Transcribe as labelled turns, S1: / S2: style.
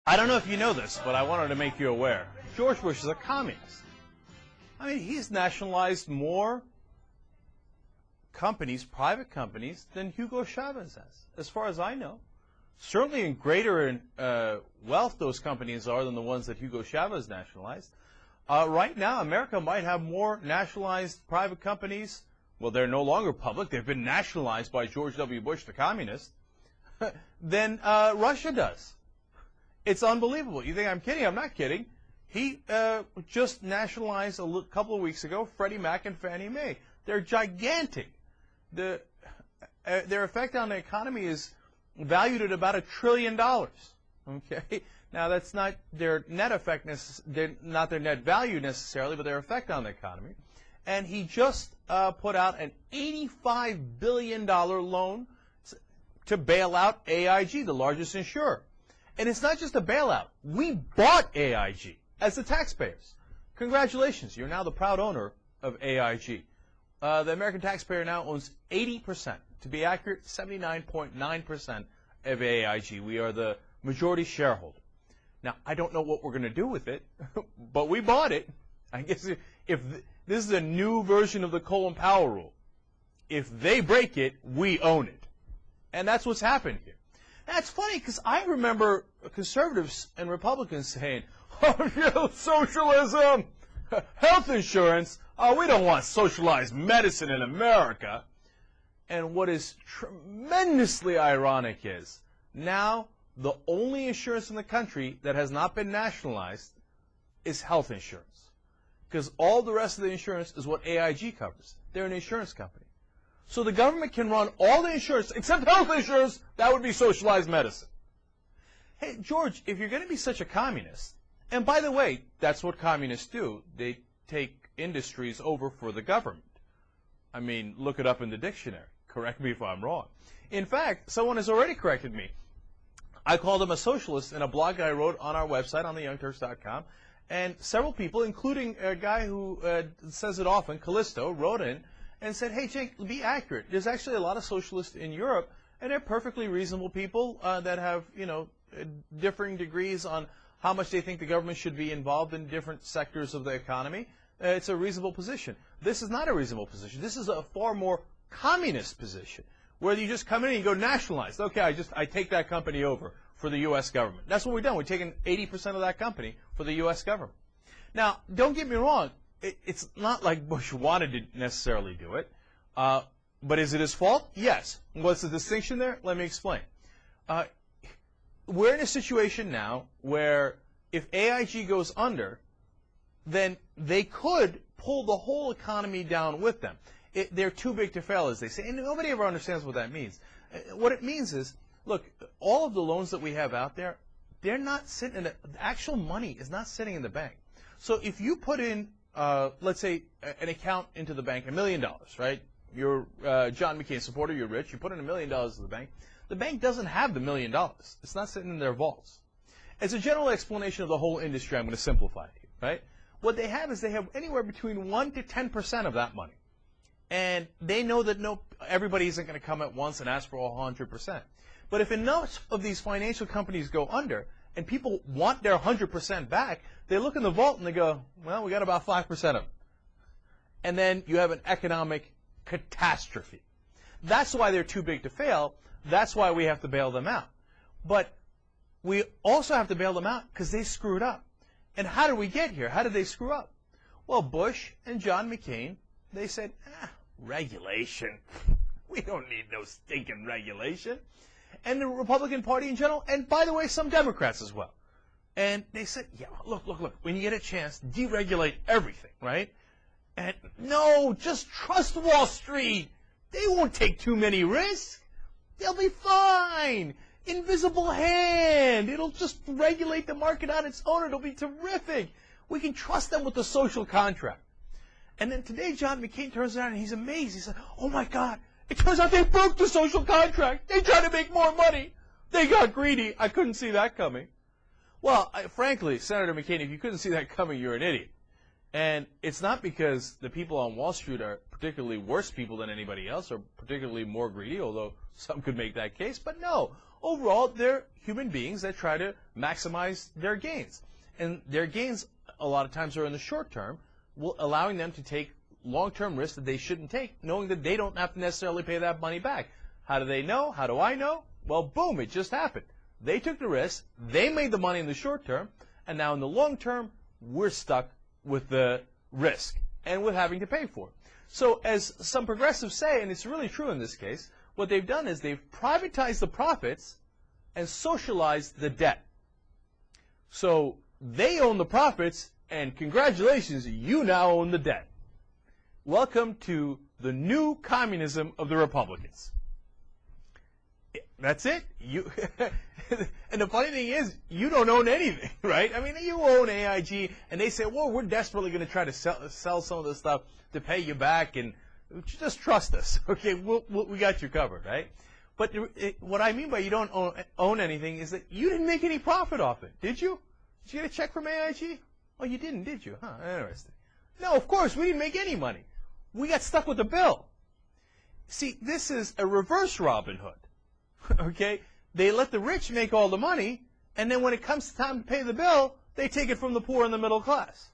S1: I don't know if you know this, but I wanted to make you aware. George Bush is a communist. I mean, he's nationalized more companies, private companies, than Hugo Chavez has, as far as I know. Certainly in greater wealth those companies are than the ones that Hugo Chavez nationalized. Right now, America might have more nationalized private companies. Well, they're no longer public. They've been nationalized by George W. Bush, the communist, than Russia does. It's unbelievable. You think I'm kidding? I'm not kidding. He just nationalized a couple of weeks ago Freddie Mac and Fannie Mae. They're gigantic. Their effect on the economy is valued at about $1 trillion. Okay, now that's not their net effect, not their net value necessarily, but their effect on the economy. And he just put out an $85 billion loan to bail out AIG, the largest insurer. And it's not just a bailout. We bought AIG as the taxpayers. Congratulations, you're now the proud owner of AIG. The American taxpayer now owns 80%. To be accurate, 79.9% of AIG. We are the majority shareholder. Now, I don't know what we're going to do with it, but we bought it. I guess if this is a new version of the Colin Powell rule. If they break it, we own it. And that's what's happened here. That's funny because I remember conservatives and Republicans saying, oh, yeah, socialism, health insurance, we don't want socialized medicine in America. And what is tremendously ironic is now the only insurance in the country that has not been nationalized is health insurance. Because all the rest of the insurance is what AIG covers. They're an insurance company. So the government can run all the insurance, except health insurance, that would be socialized medicine. Hey, George, if you're going to be such a communist, and by the way, that's what communists do. They take industries over for the government. I mean, look it up in the dictionary. Correct me if I'm wrong. In fact, someone has already corrected me. I called him a socialist in a blog I wrote on our website, on theyoungturks.com, and several people, including a guy who says it often, Callisto, wrote in and said, hey, Jake, be accurate. There's actually a lot of socialists in Europe, and they're perfectly reasonable people that have, differing degrees on how much they think the government should be involved in different sectors of the economy. It's a reasonable position. This is not a reasonable position. This is a far more communist position, where you just come in and you go nationalized. Okay, I take that company over for the U.S. government. That's what we've done. We've taken 80% of that company for the U.S. government. Now, don't get me wrong. It's not like Bush wanted to necessarily do it. But is it his fault? Yes. What's the distinction there? Let me explain. We're in a situation now where if AIG goes under, then they could pull the whole economy down with them. They're too big to fail, as they say. And nobody ever understands what that means. What it means is, look, all of the loans that we have out there, they're not sitting in the actual money is not sitting in the bank. So if you put in, let's say, an account into the bank, $1 million, right? You're John McCain supporter, you're rich, you put in $1 million to the bank. The bank doesn't have the $1 million. It's not sitting in their vaults. As a general explanation of the whole industry, I'm going to simplify it here, right? What they have is they have anywhere between 1 to 10% of that money. And they know that everybody isn't going to come at once and ask for 100%. But if enough of these financial companies go under and people want their 100% back, they look in the vault and they go, well, we got about 5% of it. And then you have an economic catastrophe. That's why they're too big to fail. That's why we have to bail them out. But we also have to bail them out because they screwed up. And how did we get here? How did they screw up? Well, Bush and John McCain, they said, regulation. We don't need no stinking regulation. And the Republican Party in general, and by the way, some Democrats as well. And they said, yeah, look, when you get a chance, deregulate everything, right? And no, just trust Wall Street. They won't take too many risks. They'll be fine. Invisible hand. It'll just regulate the market on its own. It'll be terrific. We can trust them with the social contract. And then today, John McCain turns around and he's amazed. He said, oh my God, it turns out they broke the social contract. They tried to make more money. They got greedy. I couldn't see that coming. Well, frankly, Senator McCain, if you couldn't see that coming, you're an idiot. And it's not because the people on Wall Street are particularly worse people than anybody else or particularly more greedy, although some could make that case. But no, overall, they're human beings that try to maximize their gains. And their gains, a lot of times, are in the short term, allowing them to take long-term risks that they shouldn't take, knowing that they don't have to necessarily pay that money back. How do they know? How do I know? Well, boom, it just happened. They took the risk, they made the money in the short term, and now in the long term, we're stuck with the risk and with having to pay for it. So as some progressives say, and it's really true in this case, what they've done is they've privatized the profits and socialized the debt. So they own the profits, and congratulations, you now own the debt. Welcome to the new communism of the Republicans. That's it. And the funny thing is, you don't own anything, right? I mean, you own AIG, and they say, well, we're desperately going to try to sell some of this stuff to pay you back, and just trust us, okay? We got you covered, right? But what I mean by you don't own anything is that you didn't make any profit off it, did you? Did you get a check from AIG? Oh, you didn't, did you? Huh, interesting. No, of course, we didn't make any money. We got stuck with the bill. See, this is a reverse Robin Hood, okay? They let the rich make all the money, and then when it comes time to pay the bill, they take it from the poor and the middle class.